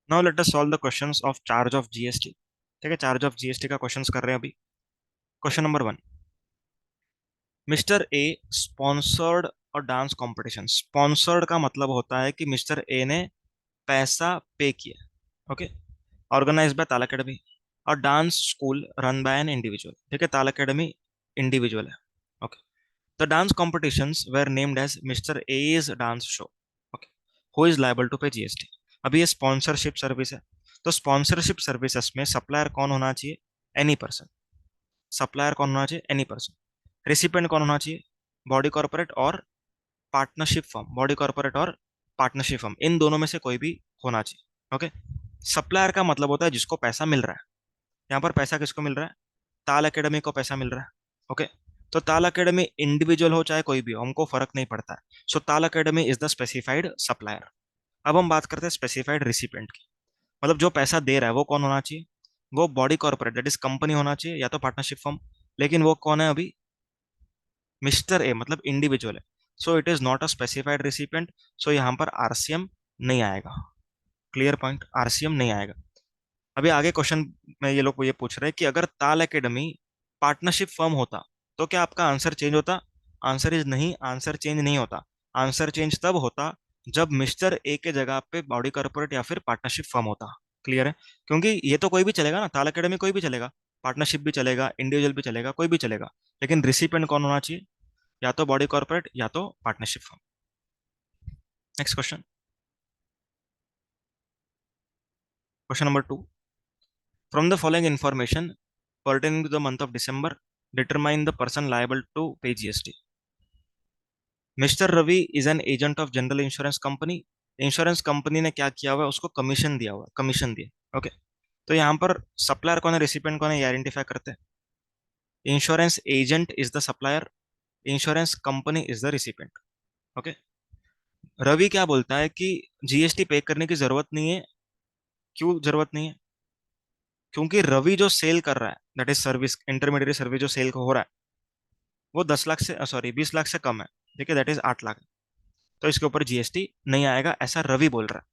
Now let us solve the questions of charge of GST. ठीक है, charge of GST का questions कर रहे हैं अभी। Question number 1, mister A sponsored और डांस कंपटीशन। स्पॉन्सर्ड का मतलब होता है कि मिस्टर ए ने पैसा पे किया। Okay, organise by Taal academy. और dance school run by an individual. ठीक है, ताल अकेडमी इंडिविजुअल है। Okay, the dance competitions were named as mister as dance show. Okay, who is liable to pay GST. अभी ये स्पॉन्सरशिप सर्विस है, तो sponsorship services में supplier कौन होना चाहिए? Any person. सप्लायर कौन होना चाहिए? Any person. रिसिपेंट कौन होना चाहिए? बॉडी कॉर्पोरेट और पार्टनरशिप फर्म। बॉडी कॉर्पोरेट और पार्टनरशिप फर्म, इन दोनों में से कोई भी होना चाहिए। ओके, सप्लायर का मतलब होता है जिसको पैसा मिल रहा है। यहाँ पर पैसा किसको मिल रहा है? ताल एकेडमी को पैसा मिल रहा है। ओके, तो ताल एकेडमी इंडिविजुअल हो चाहे कोई भी हो, हमको फर्क नहीं पड़ता है। सो ताल academy is the specified supplier. अब हम बात करते हैं स्पेसिफाइड रिसिपेंट की। मतलब जो पैसा दे रहा है वो कौन होना चाहिए? वो body corporate that is company होना चाहिए, या तो पार्टनरशिप फर्म। लेकिन वो कौन है अभी? मिस्टर ए, मतलब इंडिविजुअल है। So it is not a specified recipient. So यहाँ पर आरसीएम नहीं आएगा। क्लियर पॉइंट, आरसीएम नहीं आएगा। अभी आगे क्वेश्चन में ये लोग ये पूछ रहे हैं कि अगर ताल एकेडमी पार्टनरशिप फर्म होता तो क्या आपका आंसर चेंज होता? आंसर इज नहीं, आंसर चेंज नहीं होता। आंसर चेंज तब होता जब मिस्टर ए के जगह पे बॉडी कॉर्पोरेट या फिर पार्टनरशिप फर्म होता। क्लियर है? क्योंकि ये तो कोई भी चलेगा ना, ताल एकेडमी कोई भी चलेगा, पार्टनरशिप भी चलेगा, इंडिविजुअल भी चलेगा, कोई भी चलेगा। लेकिन रिसिपेंट कौन होना चाहिए? या तो बॉडी कॉर्पोरेट या तो partnership firm. Next question, question number 2, from the following information pertaining to the month of December, determine the person liable to pay GST. Mister Ravi is an agent of general insurance company. Insurance company ने क्या किया हुआ है? उसको commission दिया हुआ है, commission दिया। ओके, तो यहाँ पर सप्लायर कौन है, रिसिपेंट कौन है, ये आइडेंटिफाई करते हैं। Insurance agent is the supplier, insurance company is the recipient. Okay, Ravi क्या बोलता है कि जीएसटी पे करने की जरूरत नहीं है। क्यों जरूरत नहीं है? क्योंकि रवि जो सेल कर रहा है, that is service, intermediate service जो सेल हो रहा है, वो 10 लाख से, सॉरी 20 लाख से कम है। ठीक है, दैट इज 8 लाख। तो इसके ऊपर जीएसटी नहीं आएगा, ऐसा रवि बोल रहा है।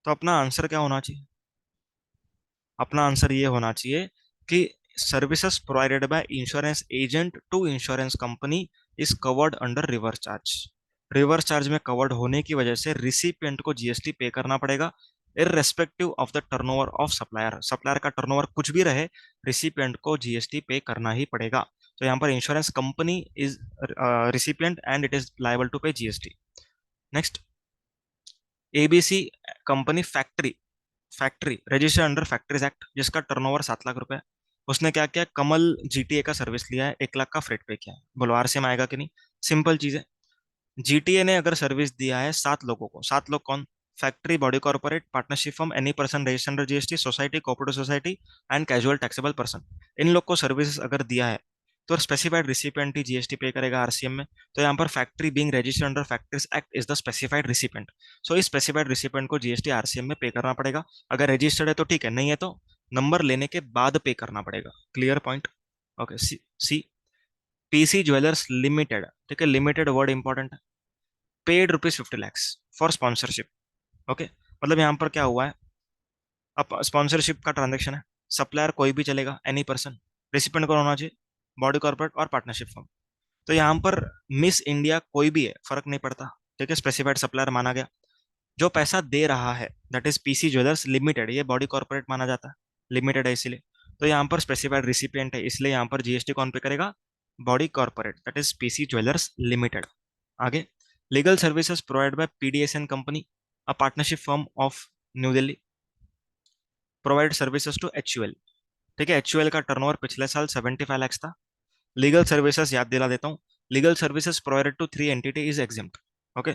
तो अपना आंसर क्या होना चाहिए? अपना आंसर ये होना चाहिए कि services provided by insurance agent to insurance company is covered under reverse charge. Reverse charge में कवर्ड होने की वजह से रिसिपिएंट को जीएसटी पे करना पड़ेगा, irrespective of the turnover of supplier. Supplier का टर्नओवर कुछ भी रहे, रिसिपिएंट को जीएसटी पे करना ही पड़ेगा। तो यहाँ पर insurance company is recipient and it is liable to pay GST. Next, ABC company factory, factory registered under factories act, जिसका टर्नओवर 7 लाख रुपए है। उसने क्या किया? कमल जीटीए का सर्विस लिया है, 1 लाख का फ्रेट पे किया है। बोलो आरसीएम आएगा कि नहीं? सिंपल चीज है। जीटीए ने अगर सर्विस दिया है 7 लोगों को, 7 लोग कौन? Factory, body corporate, partnership firm, any person registered under GST, society, cooperative society and casual taxable person. इन लोग को सर्विसेज अगर दिया है तो स्पेसिफाइड रिसिपेंट ही जीएसटी पे करेगा आरसीएम में। तो यहाँ पर factory being registered under factories act is the specified recipient. So इस स्पेसिफाइड रिसिपेंट को जीएसटी आरसीएम में पे करना पड़ेगा। अगर रजिस्टर्ड है तो ठीक है, नहीं है तो नंबर लेने के बाद पे करना पड़ेगा। Clear point? ओके, सी सी पीसी ज्वेलर्स लिमिटेड। ठीक है, लिमिटेड वर्ड इंपॉर्टेंट है। Paid ₹50 lakhs for sponsorship. Okay, मतलब यहाँ पर क्या हुआ है? अब स्पॉन्सरशिप का ट्रांजेक्शन है, सप्लायर कोई भी चलेगा, एनी पर्सन। रेसिपेंट कौन होना चाहिए? बॉडी कॉर्पोरेट और पार्टनरशिप फर्म। तो यहाँ पर मिस इंडिया कोई भी है, फर्क नहीं पड़ता। ठीक है, स्पेसिफाइड सप्लायर माना गया। जो पैसा दे रहा है that is PC jewellers limited, ये बॉडी कॉर्पोरेट माना जाता है, लिमिटेड है इसीलिए। तो यहाँ पर स्पेसिफाइड रिसिपिएंट है, इसलिए यहाँ पर जीएसटी कौन पे करेगा? Body corporate that is PC jewellers limited. आगे, legal services provide by PDSN company, a partnership firm of New Delhi, provide services to HUL. ठीक है, एचयूएल का टर्नओवर पिछले साल 75 lakhs था। लीगल सर्विसेज याद दिला देता हूँ। Legal services provided to 3 entity is exempt. Okay,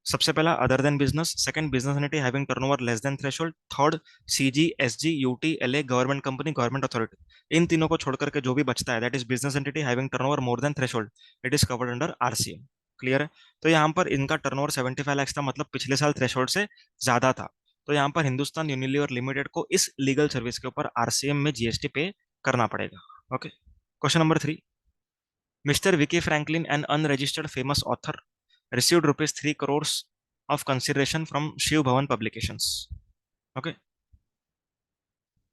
सबसे पहला other than business, second business entity having turnover less than threshold, third CG, SG, UT, LA, government company, government authority. इन तीनों को छोड़कर के जो भी बचता है that is business entity having turnover more than threshold, it is covered under RCM. Clear है? तो यहाँ पर इनका टर्नओवर 75 lakhs था, मतलब पिछले साल थ्रेशोल्ड से ज्यादा था। तो यहाँ पर हिंदुस्तान यूनिलीवर लिमिटेड को इस लीगल सर्विस के ऊपर आरसीएम में जीएसटी पे करना पड़ेगा। Okay, question number 3, Mr. Vicky Franklin, an unregistered famous author, received rupees 3 crores of consideration from Shiv Bhavan Publications. Okay,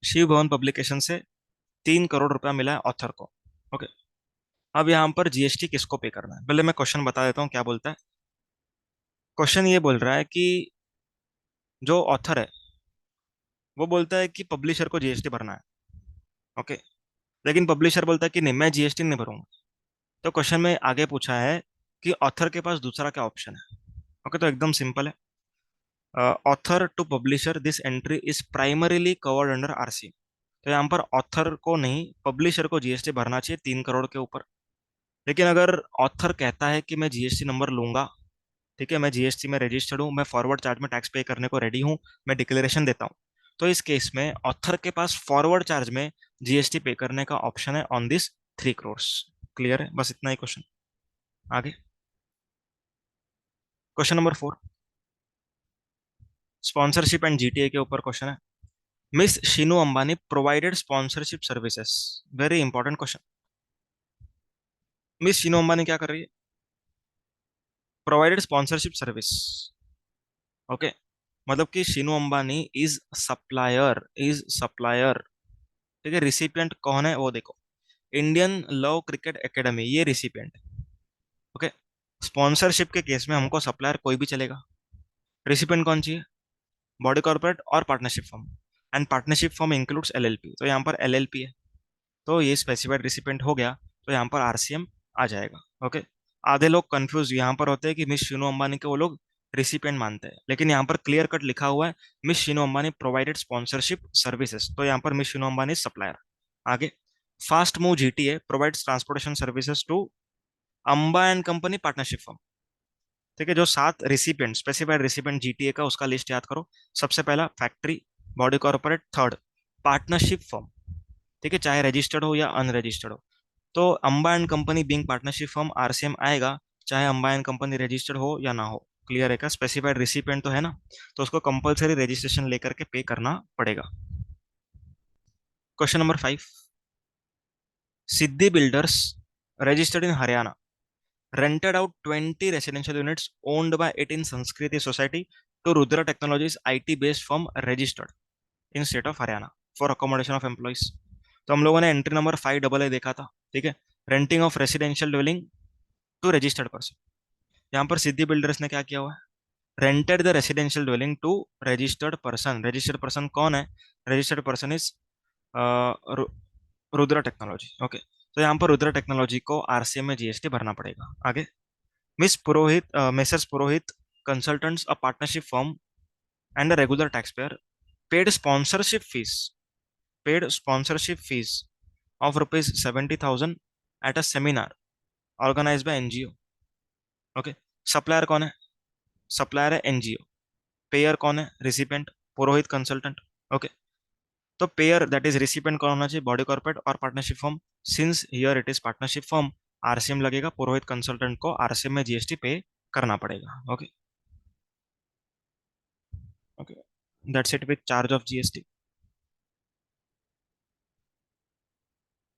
Shiv Bhavan publication से 3 करोड़ रुपया मिला है ऑथर को। ओके, अब यहाँ पर जीएसटी किसको पे करना है, पहले मैं क्वेश्चन बता देता हूँ क्या बोलता है। क्वेश्चन ये बोल रहा है कि जो ऑथर है वो बोलता है कि पब्लिशर को जीएसटी भरना है। ओके, लेकिन पब्लिशर बोलता है कि नहीं, मैं जीएसटी नहीं भरूंगा। तो क्वेश्चन में आगे पूछा है कि ऑथर के पास दूसरा क्या ऑप्शन है। ओके, तो एकदम सिंपल है। Author to publisher this entry is primarily covered under RC. तो यहाँ पर ऑथर को नहीं, पब्लिशर को जीएसटी भरना चाहिए 3 करोड़ के ऊपर। लेकिन अगर ऑथर कहता है कि मैं जीएसटी नंबर लूंगा, ठीक है, मैं जीएसटी में रजिस्टर्ड हूँ, मैं फॉरवर्ड चार्ज में टैक्स पे करने को रेडी हूँ, मैं डिक्लेरेशन देता हूँ, तो इस केस में ऑथर के पास फॉरवर्ड चार्ज में जीएसटी पे करने का ऑप्शन है ऑन दिस 3 करोड़। क्लियर है, बस इतना ही क्वेश्चन। आगे question number 4, sponsorship and GTA के ऊपर क्वेश्चन है। Miss Sheenu Ambani provided sponsorship services. Very important question. Miss Sheenu Ambani क्या कर रही है? Provided sponsorship service. ओके, मतलब कि शीनू अंबानी इज सप्लायर। ठीक है, रिसिपिएंट कौन है वो देखो, इंडियन लव क्रिकेट एकेडमी, ये रिसिपिएंट। ओके, स्पॉन्सरशिप के केस में हमको सप्लायर कोई भी चलेगा। रिसिपिएंट कौन चाहिए? बॉडी कॉर्पोरेट और partnership firm. And partnership firm includes LLP, तो यहाँ पर एलएलपी है, तो ये स्पेसिफाइड रिसिपिएंट हो गया, तो यहाँ पर आरसीएम आ जाएगा। ओके, आधे लोग कंफ्यूज यहाँ पर होते हैं कि मिस शीनू अंबानी के वो लोग रिसिपिएंट मानते हैं, लेकिन यहाँ पर क्लियर कट लिखा हुआ है miss Sheenu Ambani provided sponsorship services, तो यहाँ पर मिस शीनू अंबानी सप्लायर। आगे, fast move GTA provides transportation services to Amba and company partnership firm. ठीक है, जो 7 रिसिपिएंट, स्पेसिफाइड रिसिपिएंट जीटीए का, उसका लिस्ट याद करो। सबसे पहला factory, body corporate, third partnership firm. ठीक है, चाहे रजिस्टर्ड हो या अनरजिस्टर्ड हो। तो Amba and company being partnership firm RCM आएगा, चाहे अंबा एंड कंपनी रजिस्टर्ड हो या ना हो। क्लियर है क्या? स्पेसिफाइड रिसिपिएंट तो है ना, तो उसको कंपलसरी रजिस्ट्रेशन लेकर के पे करना पड़ेगा। Question number 5, Siddhi builders registered in Haryana rented out 20 residential units owned by 18 Sanskriti Society to Rudra Technologies IT based firm registered in state of Haryana for accommodation of employees। तो हम लोगों ने entry number 5 AA देखा था। ठीक है, renting of residential dwelling to registered person. यहाँ पर सिद्धि बिल्डर्स ने क्या किया हुआ है? Rented the residential dwelling to registered person. Registered person कौन है? Registered person is Rudra technology. Okay, तो यहाँ पर रुद्रा टेक्नोलॉजी को आरसीएम में जीएसटी भरना पड़ेगा। आगे, miss Purohit Mrs Purohit consultants a partnership firm and a regular taxpayer paid sponsorship fees paid sponsorship fees of rupees 70,000 at a seminar organized by NGO। Okay, supplier कौन है? सप्लायर है एनजीओ। पेयर कौन है? Recipient, पुरोहित consultant. Okay, तो pair that is recipient कौन होना चाहिए? Body corporate और partnership firm. Since here it is partnership firm, RCM लगेगा, पुरोहित कंसल्टेंट को आरसीएम में जीएसटी पे करना पड़ेगा। Okay, okay, that's it with charge of GST.